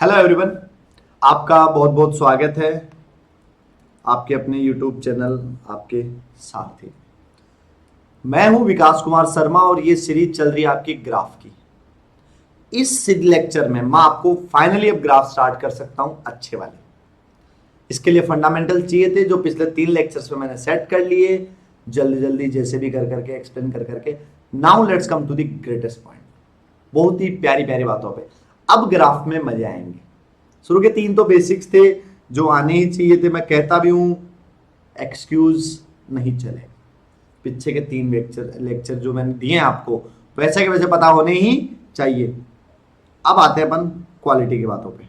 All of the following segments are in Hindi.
हेलो एवरीवन, आपका बहुत बहुत स्वागत है आपके अपने यूट्यूब चैनल आपके साथी। मैं हूं विकास कुमार शर्मा और ये सीरीज चल रही है आपकी ग्राफ की। इस लेक्चर में मैं आपको फाइनली अब ग्राफ स्टार्ट कर सकता हूं अच्छे वाले। इसके लिए फंडामेंटल चाहिए थे जो पिछले 3 लेक्चर्स में मैंने सेट कर लिए, जल्दी जल्दी जैसे भी कर करके एक्सप्लेन कर करके। Now let's come to the greatest point. बहुत ही प्यारी प्यारी बातों पे अब ग्राफ में मजे आएंगे। शुरू के 3 तो बेसिक्स थे जो आने ही चाहिए थे। मैं कहता भी हूं एक्सक्यूज नहीं चले। पीछे के 3 लेक्चर जो मैंने दिए हैं आपको वैसे के वैसे पता होने ही चाहिए। अब आते हैं अपन क्वालिटी की बातों पे,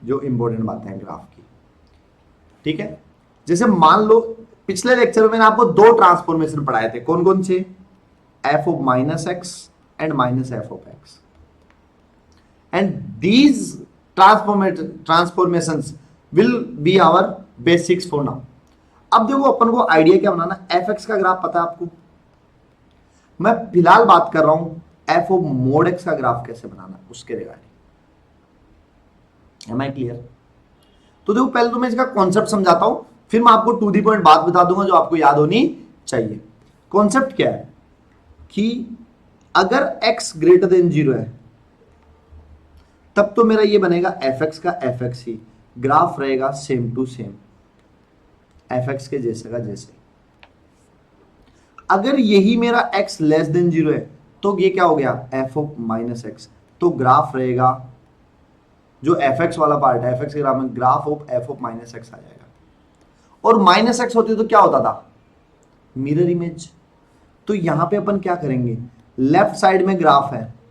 जो इंपॉर्टेंट बातें हैं ग्राफ की। ठीक है, जैसे मान लो पिछले लेक्चर में मैंने आपको 2 ट्रांसफॉर्मेशन पढ़ाए थे। कौन कौन से? F of minus x and minus F of x. And these transformations will be our basics for now. अब देखो अपन को आइडिया क्या बनाना। एफ एक्स का ग्राफ पता है आपको। मैं फिलहाल बात कर रहा हूं एफ ऑफ मोड एक्स का ग्राफ कैसे बनाना उसके रिगार्डिंग। M I clear? तो देखो पहले तो मैं इसका कॉन्सेप्ट समझाता हूं, फिर मैं आपको टू दी पॉइंट बात बता दूंगा जो आपको याद होनी चाहिए। कॉन्सेप्ट क्या है कि अगर x ग्रेटर देन 0 है तब तो मेरा ये बनेगा एफ एक्स का एफ एक्स ही, ग्राफ रहेगा same to same f x के जैसे का जैसे। अगर यही मेरा x लेस देन 0 है तो ये क्या हो गया एफ ऑफ माइनस एक्स, तो ग्राफ रहेगा जो एफ एक्स वाला पार्ट है एफ एक्स के ग्राफ में graph of F of minus X आ जाएगा। और माइनस एक्स होती तो क्या होता था मिरर इमेज। तो यहां पे अपन क्या करेंगे, लेफ्ट साइड में ग्राफ है,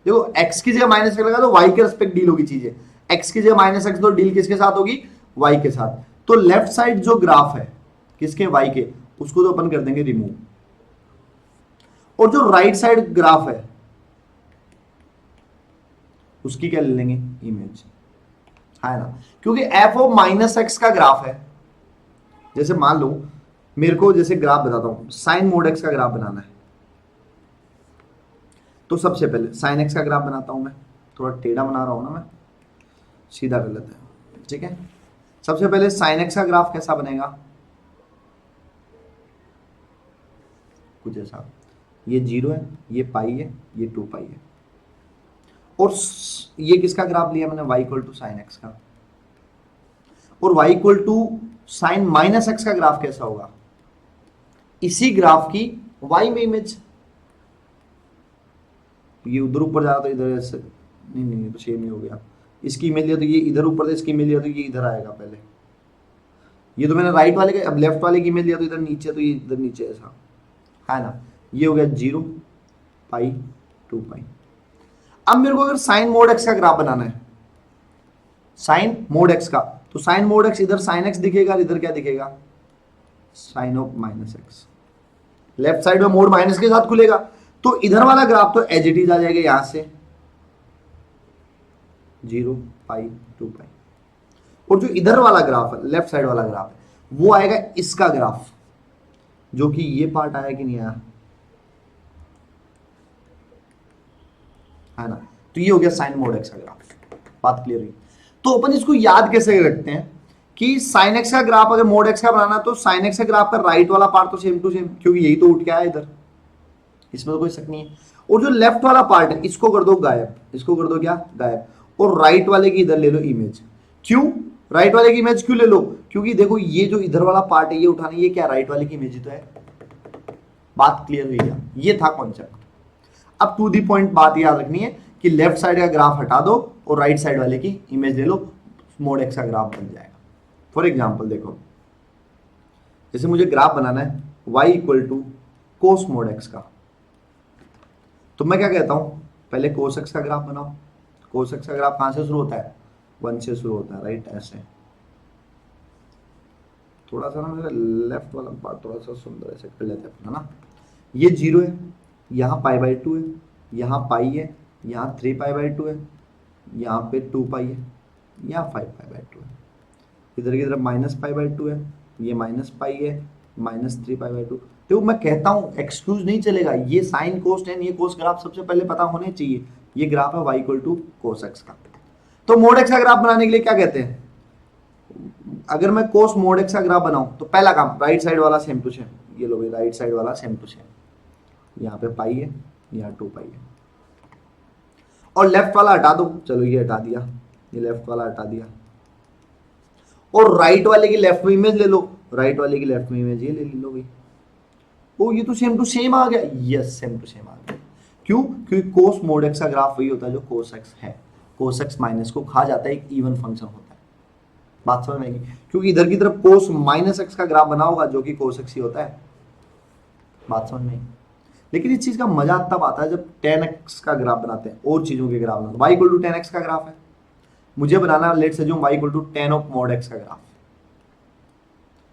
देखो x की जगह माइनस एक्स लगा तो y के रिस्पेक्ट डील होगी चीजें। x की जगह माइनस एक्स तो डील किसके साथ होगी y के साथ। तो लेफ्ट साइड जो ग्राफ है किसके y के, उसको तो अपन कर देंगे रिमूव। और जो राइट साइड ग्राफ है उसकी क्या ले लेंगे इमेज, है ना। क्योंकि f ऑफ माइनस एक्स का ग्राफ है, जैसे मान लो मेरे को जैसे ग्राफ बताता हूं साइन मोड एक्स का ग्राफ बनाना है। तो सबसे पहले साइन एक्स का ग्राफ बनाता हूं मैं, थोड़ा टेढ़ा बना रहा हूं ना मैं, सीधा कर लेते हैं। ठीक है, सबसे पहले साइन एक्स का ग्राफ कैसा बनेगा, कुछ ऐसा। ये 0 है, ये पाई है, ये 2 पाई है। और ये किसका ग्राफ लिया मैंने y equal to sine x का। और y equal to sine minus x का ग्राफ कैसा होगा, इसी ग्राफ की y में इमेज। ये उधर ऊपर जा रहा तो इधर ऐसे नहीं तो सेम ही हो गया। इसकी इमेज लिया तो ये इधर ऊपर था, इसकी इमेज लिया तो ये इधर आएगा पहले। ये तो मैंने राइट वाले का, अब लेफ्ट वाले की इमेज लिया तो इधर नीचे, तो ये इधर नीचे ऐसा है ना। ये हो गया 0 पाई 2 पाई। अब मेरे को अगर साइन मोड एक्स का ग्राफ बनाना है, साइन मोड एक्स का, तो साइन मोड एक्स इधर साइन एक्स दिखेगा, इधर क्या दिखेगा sine of minus x. Left side में मोड माइनस के साथ खुलेगा, तो इधर वाला ग्राफ तो एज इट इज आ जाएगा यहां से 0 पाई 2 पाई। और जो इधर वाला ग्राफ है लेफ्ट साइड वाला ग्राफ है वो आएगा इसका ग्राफ, जो कि ये पार्ट आया कि नहीं आया, है ना। तो ये हो गया साइन मोड एक्स का ग्राफ। बात क्लियर हुई? तो अपन इसको याद कैसे रखते हैं कि साइन एक्स का ग्राफ अगर मोड एक्स का बनाना तो साइन एक्स का ग्राफ का राइट वाला पार्ट तो सेम टू सेम, क्योंकि यही तो उठ के आया इधर, इसमें तो कोई शक नहीं है। और जो लेफ्ट वाला पार्ट है इसको कर दो गायब, इसको कर दो क्या गायब। और राइट वाले की इधर ले लो इमेज। क्यों राइट वाले की इमेज क्यों ले लो, क्योंकि देखो ये जो इधर वाला पार्ट है ये उठाना, ये क्या राइट वाले की इमेज ही तो है। बात क्लियर हुई क्या? ये था कॉन्सेप्ट। अब टू दी पॉइंट बात याद रखनी है कि लेफ्ट साइड का ग्राफ हटा दो और राइट साइड वाले की इमेज ले लो, मोड एक्स का ग्राफ बन जाएगा। फॉर एग्जाम्पल देखो, जैसे मुझे ग्राफ बनाना है y equal to cos mod x का, तो मैं क्या कहता हूं पहले कोस एक्स का ग्राफ बनाओ। कोस एक्स का ग्राफ कहां से शुरू होता है 1 से शुरू होता है, राइट। ऐसे थोड़ा सा ना मेरा लेफ्ट वाला पार्ट थोड़ा सा सुंदर ऐसे कर लेते हैं ना। ये 0 है, यहाँ पाई बाई 2 है, यहाँ पाई है, यहाँ 3 पाई बाई 2 है, यहाँ पे 2 पाई है, यहाँ 5 पाई बाई 2 है। इधर की तरफ माइनस पाई बाई 2 है, ये माइनस पाई है, माइनस 3 पाई बाई 2। तो मैं कहता हूं एक्सक्यूज नहीं चलेगा, ये साइन कोस टेन ये कोस ग्राफ सबसे पहले पता होने चाहिए, ये ग्राफ है y equal to cos x का। तो मोड एक्स का ग्राफ बनाने के लिए क्या कहते हैं, अगर मैं कोस मोड एक्स का ग्राफ बनाऊं तो पहला काम राइट साइड वाला सेम टू सेम, ये लो भाई राइट साइड वाला सेम टू सेम, यहाँ पे पाई है यहाँ 2 पाई है, और लेफ्ट वाला हटा दो, चलो ये हटा दिया, ये लेफ्ट वाला हटा दिया, और राइट वाले की लेफ्ट में इमेज ले लो, राइट वाले की लेफ्ट में इमेज ये ले लो भाई। ओ ये तो सेम टू सेम आ गया, यस सेम टू सेम आ गया। क्यों, क्योंकि कोस मोड एक्स का ग्राफ वही होता है जो कोस एक्स है, कोस एक्स माइनस को खा जाता है, एक इवन फंक्शन होता है। बात समझ में आएगी, क्योंकि इधर की तरफ कोस माइनस एक्स का ग्राफ बना होगा जो कि कोस एक्स ही होता है। बात समझ में आएगी। लेकिन इस चीज का मजा तब आता है जब tan x का ग्राफ बनाते हैं, और चीजों के ग्राफ बनाते हैं। y equal to tan x का ग्राफ है, मुझे बनाना लेट से जो y equal to tan of mod x का ग्राफ,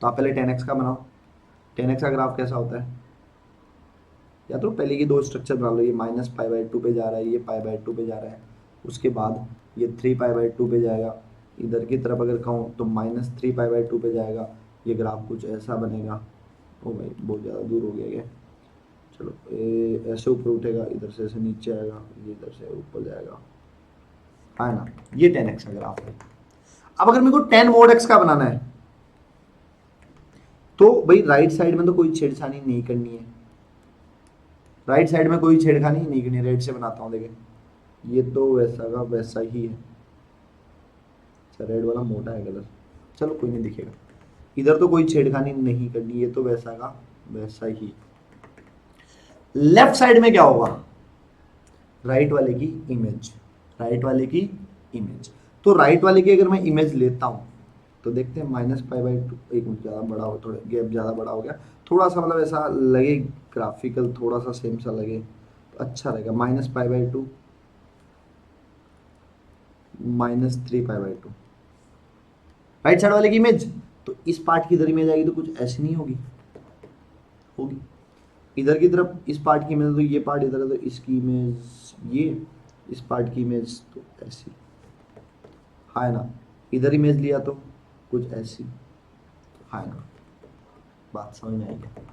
तो आप पहले tan x का बनाओ। tan x का ग्राफ कैसा होता है, या तो पहले ये दो स्ट्रक्चर बना लो, ये माइनस पाई बाई टू पे जा रहा है, ये पाई बाई टू पे जा रहा है, उसके बाद ये 3 पाई बाई टू पे जाएगा, इधर की तरफ अगर कहूँ तो माइनस 3 पाई बाई टू पे जाएगा, ये ग्राफ कुछ ऐसा बनेगा। ओ भाई बहुत ज़्यादा दूर हो गया क्या, चलो ऐसे ऊपर उठेगा, इधर से ऐसे नीचे आएगा, ये इधर से ऊपर जाएगा, है ना, ये tan x का ग्राफ है। अब अगर मेरे को tan mod x का बनाना है तो भाई राइट साइड में तो कोई छेड़छाड़ी नहीं करनी है, राइट साइड में कोई छेड़खानी नहीं करनी, राइट से बनाता हूँ देखें, ये तो वैसा का वैसा ही है। अच्छा रेड वाला मोटा है कलर, चलो कोई नहीं दिखेगा, इधर तो कोई छेड़खानी नहीं करनी, ये तो वैसा का वैसा ही। लेफ्ट साइड में क्या होगा, राइट वाले की इमेज, राइट वाले की इमेज। तो राइट वाले की अगर मैं इमेज लेता हूं तो देखते हैं माइनस पाई बाई टू, एक मिनट ज़्यादा बड़ा हो, थोड़ा गैप ज़्यादा बड़ा हो गया, थोड़ा सा मतलब ऐसा लगे ग्राफिकल, थोड़ा सा सेम सा लगे तो अच्छा रहेगा। Minus pi by two minus 3 pi by two, right side वाले की इमेज, तो इस पार्ट की इधर इमेज आएगी तो कुछ ऐसी नहीं होगी, होगी इधर की तरफ इस पार्ट की इमेज, तो ये पार्ट इधर है तो इसकी इमेज ये, इस पार्ट की इमेज तो ऐसी है ना, इधर इमेज लिया तो कुछ ऐसी है ना। बात समझ में आई क्या,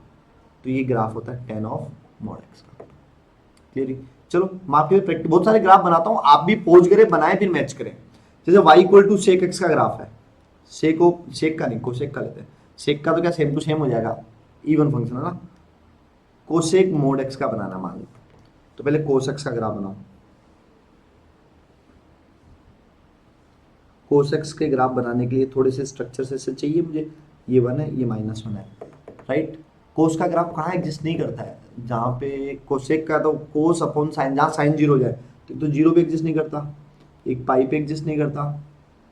तो ये ग्राफ होता है tan ऑफ mod x का। क्लियर, चलो मैं आपके लिए प्रैक्टिस बहुत सारे ग्राफ बनाता हूँ, आप भी पोज करें बनाए फिर मैच करें। जैसे y equal to sec x का ग्राफ है, सेक का नहीं कोसेक का लेते हैं, सेक का तो क्या सेम टू सेम हो जाएगा, इवन फंक्शन है ना। कोसेक मोड एक्स का बनाना मान लो, तो पहले कोस एक्स का ग्राफ बनाओ। कोस एक्स के ग्राफ बनाने के लिए थोड़े से स्ट्रक्चर से चाहिए मुझे, ये 1 है ये -1 है, राइट। कोस का ग्राफ कहाँ एग्जिस्ट नहीं करता है, जहाँ पे कोसेक का तो कोस अपॉन साइन, जहाँ साइन जीरो हो जाए तो जीरो पे एग्जिस्ट नहीं करता, एक पाई पे एग्जिस्ट नहीं करता,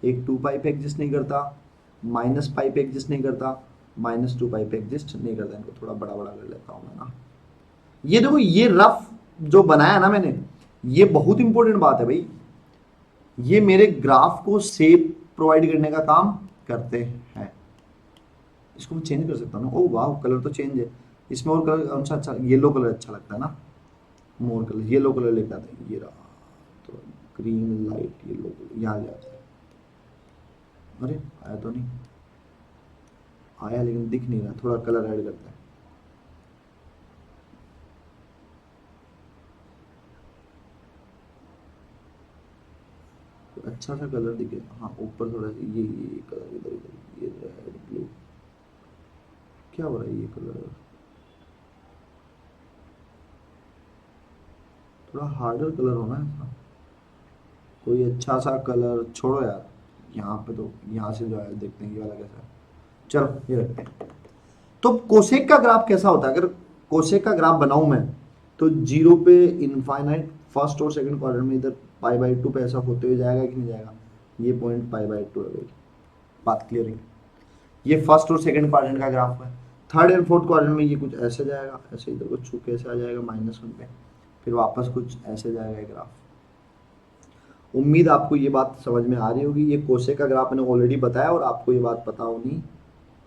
एक 2 पाई पे एग्जिस्ट नहीं करता, माइनस पाई पे एग्जिस्ट नहीं करता, -2 पाई पे एग्जिस्ट नहीं करता। इनको थोड़ा बड़ा बड़ा कर लेता हूँ मैं ना। ये देखो ये रफ जो बनाया ना मैंने, ये बहुत इंपॉर्टेंट बात है भाई, ये मेरे ग्राफ को शेप प्रोवाइड करने का काम करते हैं। इसको मैं चेंज कर सकता हूँ ना, ओह वाह कलर तो चेंज है इसमें, और कलर कौन सा अच्छा, येलो कलर अच्छा लगता है ना, मोर कलर येलो कलर लेके आते हैं, ये रहा तो ग्रीन लाइट येलो कलर यहाँ जाता है। अरे आया तो नहीं, आया लेकिन दिख नहीं रहा, थोड़ा कलर ऐड करता है। अच्छा सा कलर दिखे, हाँ ऊपर थोड़ा सा ये कलर इधर इधर, ये रेड ब्लू, क्या हो रहा है ये कलर, थोड़ा हार्डर कलर होना है ऐसा, कोई अच्छा सा कलर छोड़ो यार, यहाँ पे तो यहाँ से जो है देखते हैं ये वाला कैसा है, चलो ये रखते हैं। तो कोसेक का ग्राफ कैसा होता है, अगर कोसेक का ग्राफ बनाऊं मैं तो जीरो पे इनफाइनाइट फर्स्ट और सेकंड क्वाड्रेंट में इधर पाई बाई टू पे ऐसा होते हुए जाएगा कि नहीं जाएगा, ये पॉइंट पाई बाई टू है। बात क्लियर है, ये फर्स्ट और सेकंड क्वाड्रेंट का ग्राफ है। थर्ड एंड फोर्थ क्वाड्रेंट में ये कुछ ऐसे जाएगा, ऐसे इधर को छू के ऐसे आ जाएगा -1 पे, फिर वापस कुछ ऐसे जाएगा ग्राफ। उम्मीद आपको ये बात समझ में आ रही होगी, ये कोसेक का ग्राफ मैंने ऑलरेडी बताया और आपको ये बात पता होनी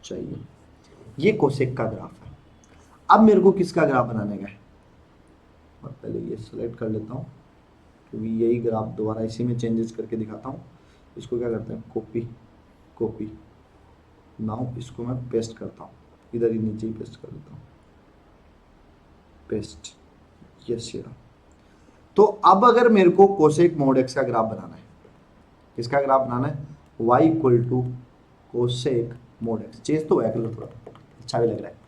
चाहिए। ये कोसेक का ग्राफ है। अब मेरे को किसका ग्राफ बनाने का है, और पहले ये सिलेक्ट कर लेता हूँ क्योंकि यही ग्राफ दोबारा इसी में चेंजेस करके दिखाता हूँ। इसको क्या करते हैं, कॉपी कॉपी, नाउ इसको मैं पेस्ट करता हूँ, इधर ही नीचे ही पेस्ट कर देता हूँ, पेस्ट, यस ये रहा। तो अब अगर मेरे को कोसेक मोड एक्स का ग्राफ बनाना है, किसका ग्राफ बनाना है, y equal to cosec mod x, change तो है कलर, थोड़ा अच्छा भी लग रहा है।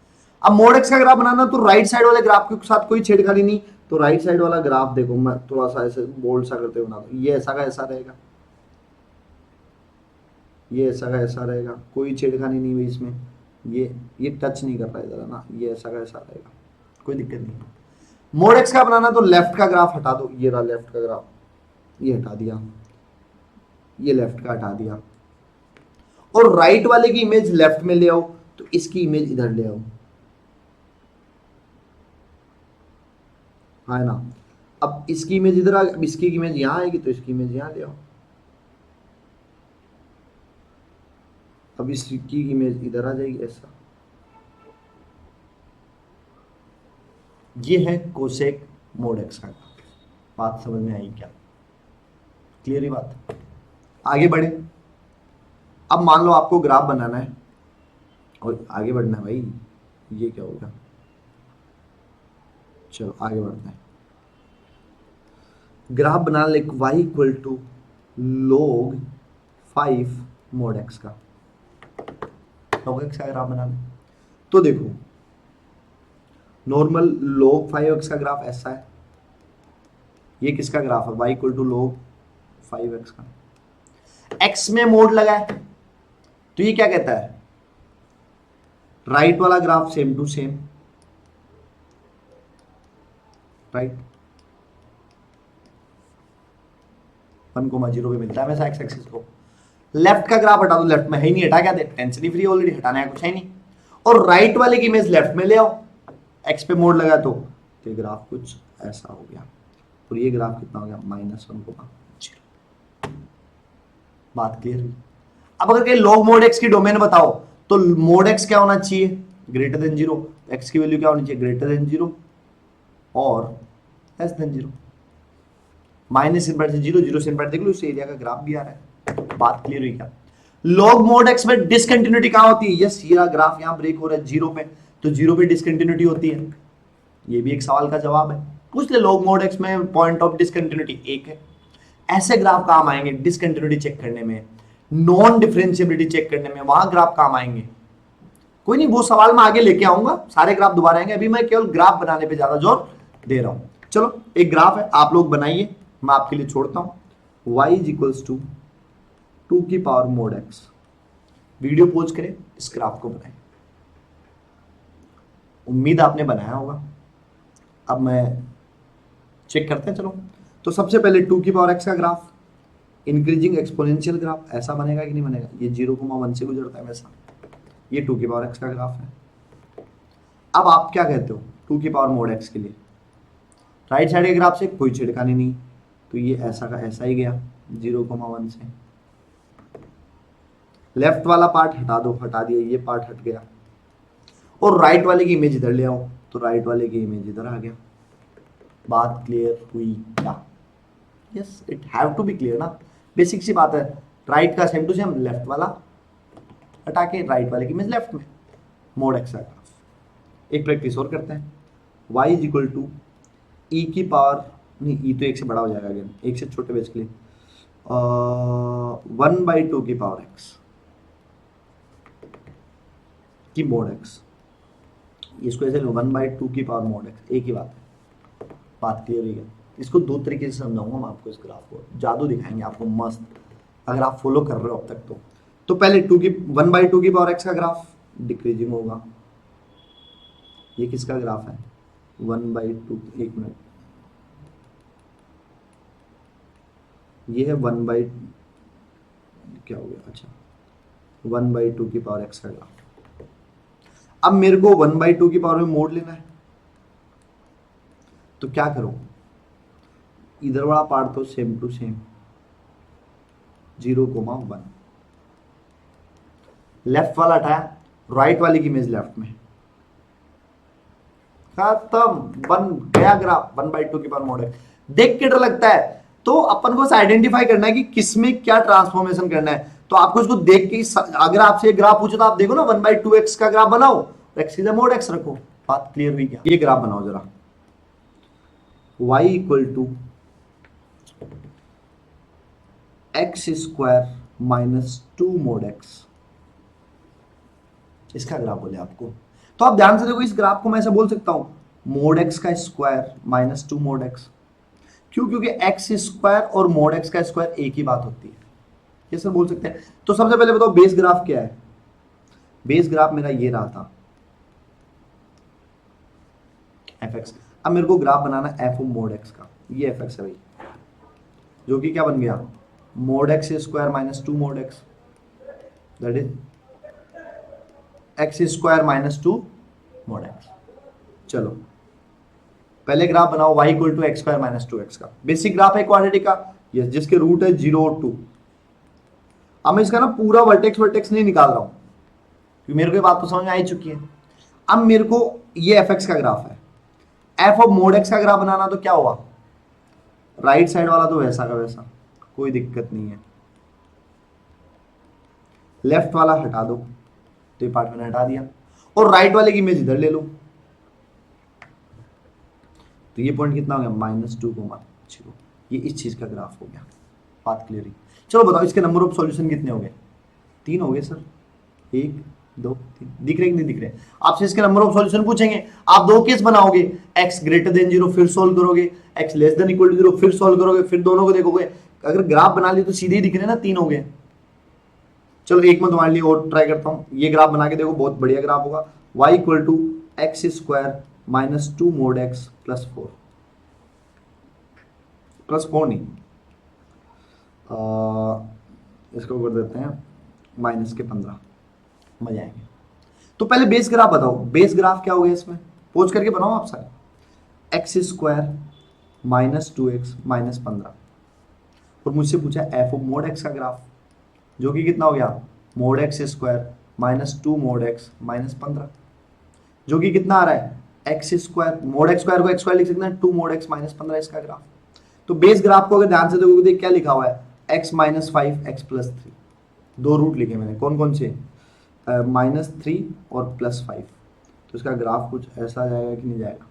अब मोड एक्स का ग्राफ बनाना तो राइट साइड वाले ग्राफ के साथ कोई छेड़खानी नहीं, तो राइट साइड वाला ग्राफ देखो, मैं थोड़ा सा ऐसे बोल्ड सा करते हुए बना दूं, ये ऐसा का ऐसा रहेगा, ये ऐसा का ऐसा रहेगा, कोई छेड़खानी नहीं हुई इसमें, ये टच नहीं कर रहा है जरा ना, ये ऐसा का ऐसा रहेगा, कोई दिक्कत नहीं। मोड एक्स का बनाना तो लेफ्ट का ग्राफ हटा दो, ये रहा लेफ्ट का ग्राफ, ये हटा दिया, ये लेफ्ट का हटा दिया, और राइट वाले की इमेज लेफ्ट में ले आओ, तो इसकी इमेज इधर ले आओ, है ना। अब इसकी इमेज इधर आ, अब इसकी इमेज यहां आएगी तो इसकी इमेज यहां ले आओ, अब इसकी इमेज इधर आ जाएगी ऐसा। ये है कोसेक मोड एक्स का ग्राफ। बात समझ में आई क्या, क्लियर ही बात। आगे बढ़े, अब मान लो आपको ग्राफ बनाना है और आगे बढ़ना है भाई, ये क्या होगा, चलो आगे बढ़ते हैं। ग्राफ बना ले y equal to log 5 mod x का, log x का ग्राफ बना ले, तो देखो नॉर्मल log 5x का ग्राफ ऐसा है, ये किसका ग्राफ है, y equal to log 5x का, x में मोड लगा है तो ये क्या कहता है, राइट वाला graph same to same, right 1,0 पे मिलता है हमेशा एक्स एक्सिस को। लेफ्ट का ग्राफ हटा दो, लेफ्ट में है ही नहीं, हटा क्या दे, टेंशन ही फ्री, ऑलरेडी हटाना है कुछ है नहीं, और राइट वाले की इमेज लेफ्ट में ले आओ, एक्स पे मोड लगा तो ये ग्राफ कुछ ऐसा हो गया, और ये ग्राफ कितना हो गया, -1,0। बात क्लियर हुई। अब अगर कहीं log मोड एक्स की डोमेन बताओ तो मोड एक्स क्या होना चाहिए, ग्रेटर देन 0, एक्स की वैल्यू क्या होनी चाहिए, ग्रेटर देन 0 और लेस देन 0, माइनस इनवर्ट से 0, 0 से इनवर्ट देख लो, उस एरिया का ग्राफ भी आ रहा है। बात क्लियर हुई क्या। log मोड एक्स में डिसकंटिन्यूटी कहां होती है, यस ये ग्राफ यहां ब्रेक हो रहा है 0 पे, तो 0 पे डिसकंटिन्यूटी होती है, ये भी एक सवाल का जवाब है, पूछ ले log मोड एक्स में पॉइंट ऑफ डिसकंटिन्यूटी 1 है। ऐसे ग्राफ काम आएंगे डिसकंटिन्यूटी चेक करने में, नॉन डिफरेंशिएबिलिटी चेक करने में, वहां ग्राफ काम आएंगे। कोई नहीं, वो सवाल मैं आगे लेके आऊंगा, सारे ग्राफ दोबारा आएंगे, अभी मैं केवल ग्राफ बनाने पे ज्यादा जोर दे रहा हूं। चलो एक ग्राफ है, आप लोग बनाइए, मैं आपके लिए छोड़ता हूं। y इज इक्वल्स टू 2 की power mode x, video pause करें, इस ग्राफ को बनाएं। उम्मीद आपने बनाया होगा, अब मैं चेक करते हैं। चलो तो सबसे पहले 2 की पावर x का ग्राफ, इंक्रीजिंग एक्सपोनेंशियल ग्राफ, ऐसा बनेगा कि नहीं बनेगा, ये 0,1 से गुजरता है हमेशा, ये 2 की पावर x का ग्राफ है। अब आप क्या कहते हो 2 की पावर मोड x के लिए, राइट साइड के ग्राफ से कोई छिड़कानी नहीं, तो ये ऐसा का ऐसा ही गया 0,1 से, लेफ्ट वाला पार्ट हटा दो, हटा दिया, ये पार्ट हट गया, और राइट वाले की इमेज इधर ले आओ, तो राइट वाले की इमेज इधर आ गया। बात क्लियर हुई क्या, yes it have to be clear ना, बेसिक सी बात है, राइट का सेम टू सेम, लेफ्ट वाला हटा के राइट वाले की इमेज लेफ्ट में, मोड एक्स का ग्राफ। एक प्रैक्टिस और करते हैं, y इज इक्वल टू ई की पावर, नहीं ई तो 1 से बड़ा हो जाएगा, अगेन 1 से छोटे बेस के लिए 1/2 की पावर x की मोड x, इसको ऐसे 1/2 की पावर मोड x, एक ही बात है। बात क्लियर है। इसको दो तरीके से समझाऊंगा मैं आपको, इस ग्राफ को जादू दिखाएंगे आपको मस्त, अगर आप फॉलो कर रहे हो अब तक तो पहले 1/2 की पावर x का ग्राफ डिक्रीजिंग होगा, ये किसका ग्राफ है 1/2, एक मिनट, ये है 1/, क्या हो गया, अच्छा 1/2 की पावर x का ग्राफ। अब मेरे को 1/2 की पावर में मोड़ लेना है, तो क्या करूं, इधर वाला पार्ट तो सेम टू सेम 0,1, लेफ्ट वाला हटाया, राइट वाली की इमेज लेफ्ट में, खत्म, बन गया ग्राफ 1/2 की पावर मोड है। देख के डर लगता है, तो अपन को आइडेंटिफाई करना है कि किसमें क्या ट्रांसफॉर्मेशन करना है, तो आपको इसको देख के, अगर आपसे ग्राफ पूछे तो आप देखो ना 1/2x का ग्राफ बनाओ, x की मोड x रखो। बात क्लियर हुई क्या, ये ग्राफ बनाओ जरा, y equal to x square minus 2 mod x, इसका ग्राफ बोले आपको। तो आप ध्यान से देखो, इस ग्राफ को मैं ऐसा बोल सकता हूं, मोड एक्स का स्क्वायर माइनस 2 मोड एक्स। क्यों? क्योंकि एक्स स्क्वायर और मोड एक्स का स्क्वायर एक ही बात होती है, ये सर बोल सकते हैं। तो सबसे पहले बताओ बेस ग्राफ क्या है। बेस ग्राफ मेरा ये रहा था एफ एक्स। अब मेरे को graph banana F of mode x का, ये एफ एक्स है भाई, जो कि क्या बन गया, mod x square minus 2 mod x, that is x square minus 2 mod x. चलो पहले ग्राफ बनाओ y equal to x square minus 2x का। बेसिक ग्राफ है क्वाड्रेटिक का, यस, जिसके रूट है 0 और 2। अब मैं इसका ना पूरा वर्टेक्स वर्टेक्स नहीं निकाल रहा हूं, क्योंकि मेरे को ये बात तो समझ में आ ही चुकी है। अब मेरे को ये एफ एक्स का ग्राफ है, एफ ऑफ मोड एक्स का ग्राफ बनाना, तो क्या हुआ, राइट साइड वाला तो वैसा का वैसा, कोई दिक्कत नहीं है। लेफ्ट वाला हटा दो, तो ये पार्ट मैंने हटा दिया, और राइट वाले की इमेज इधर ले लो। तो ये पॉइंट कितना हो गया, -2,0। ये इस चीज का ग्राफ हो गया। बात क्लियर है? चलो बताओ इसके नंबर ऑफ सॉल्यूशन कितने हो गए, 3 हो गए सर। 1 2 3 दिख रहे कि नहीं दिख रहे? आपसे इसके नंबर ऑफ सॉल्यूशन पूछेंगे, आप 2 केस बनाओगे, x ग्रेटर देन 0 फिर सॉल्व करोगे, x less than equal to 0 फिर सॉल्व करोगे, फिर दोनों को देखोगे। अगर ग्राफ बना लिए तो सीधे ही दिख रहे ना, 3 हो गए। चलो एक मैं तुम्हारे लिए और ट्राई करता हूँ, ये ग्राफ बना के देखो, बहुत बढ़िया ग्राफ होगा। y equal to x square minus 2 mod x plus 4, plus 4 नहीं, इसको कर देते हैं माइनस के 15, मजा आएंगे। तो पहले बेस ग्राफ बताओ, बेस ग्राफ क्या हो गया इसमें, पोज करके बनाओ आप सारे। X square minus 2x minus 15, और मुझसे पूछा एफ ऑफ मोड एक्स का ग्राफ, जो कि कितना हो गया, mod x square minus 2 mod x minus 15, जो कि कितना आ रहा है, x square, mode x square को एक्स स्क्वायर लिख सकते हैं, 2 मोड एक्स माइनस 15 इसका ग्राफ। तो बेस ग्राफ को अगर ध्यान से देखोगे तो क्या लिखा हुआ है, x minus 5 x plus 3, 2 root लिखे मैंने, कौन कौन से, -3 और +5। तो इसका ग्राफ कुछ ऐसा जाएगा कि नहीं जाएगा,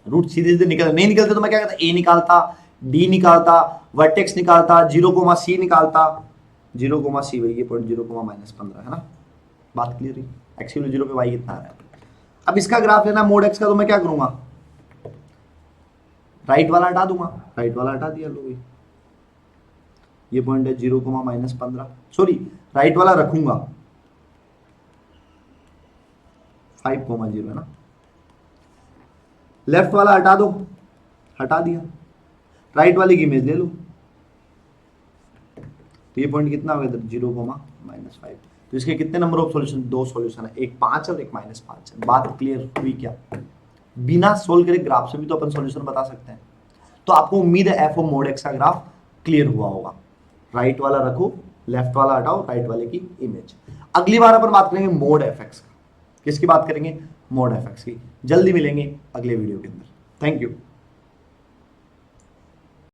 रूट सीधे सीधे निकल, नहीं निकलते तो मैं क्या करता, a निकालता, d निकालता, वर्टेक्स निकालता, 0, c निकालता, 0, c वही ये पॉइंट 0, -15 है ना। बात क्लियर है? x 0 पे y कितना आ रहा है। अब इसका ग्राफ लेना मोड x का, तो मैं क्या करूंगा, राइट वाला हटा दूंगा, राइट वाला हटा दिया, लो ये पॉइंट है 0, -15, सॉरी राइट वाला रखूंगा 5, 0 है ना। लेफ्ट वाला हटा दो, हटा दिया, राइट वाले की इमेज ले लो, तो ये पॉइंट कितना हो गया, 0, -5। तो इसके कितने नंबर ऑफ सॉल्यूशन, 2 सॉल्यूशन है, एक 5 और एक -5 है। बात क्लियर हुई क्या? बिना सोल्व करे ग्राफ से भी तो अपन सॉल्यूशन बता सकते हैं। तो आपको उम्मीद है एफ ऑफ मोड एक्स का ग्राफ क्लियर हुआ होगा। राइट वाला रखो, लेफ्ट वाला हटाओ, राइट वाले की इमेज। अगली बार अपन बात करेंगे मोड एफ एक्स का। किसकी बात करेंगे, मोड एफ एक्स की। जल्दी मिलेंगे अगले वीडियो के अंदर। Thank you.